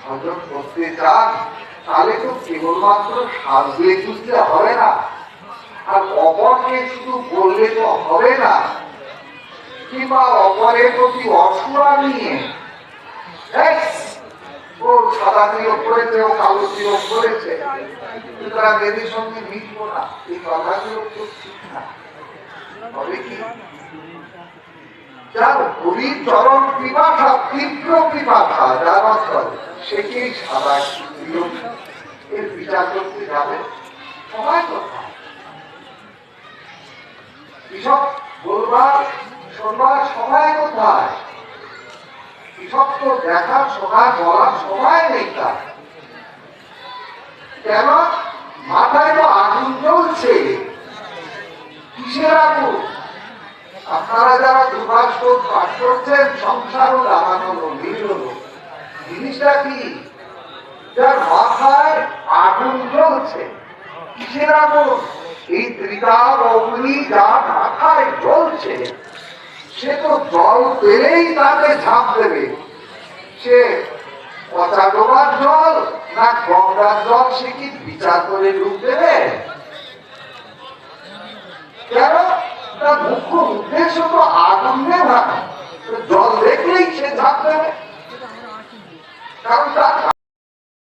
ভজন করতে চান তাহলে তো কেবলমাত্র সাজলে খুঁজলে হবে না, আর অপরকে শুধু বললে তো হবে না, কিংবা অপরের প্রতি অসুয়া নিয়ে ও সাদা তিলক করেছে, ও কালো তিলক করেছে, সুতরাং এদের সঙ্গে মিশব না, এই কথাগুলো তো ঠিক না। তবে কি যার হরির চরণ পিপাসা, তীব্র পিপাসা যার অঞ্চল, সেকেই সাদা তিলক এর বিচার করতে যাবে, সময় কোথায়? কৃষক বলবার শোনবার সময় কোথায়? কৃষক তো দেখার শোনার বলার সময় নেই তার। কেন? মাথায় তো আগুন জ্বলছে। কিসের আগুন? আপনারা যারা দুর্ভাগ্য পাঠ করছেন, সংসারও দাঁড়ানো নীল হলো, জিনিসটা কি? যার মাথায় আগুন জ্বলছে। কিসের আগুন? এই ত্রিকাল অগ্নি যার মাথায় জ্বলছে, সে তো জল পেলেই তাকে ঝাঁপ দেবে। সে পচা ডোবার জল না গঙ্গার জল, সে কি বিচার করে ডুব দেবে? কেন? তার মুখ্য উদ্দেশ্য তো আগুন নেভানো, জল দেখলেই সে ঝাঁপ দেবে, কারণ তার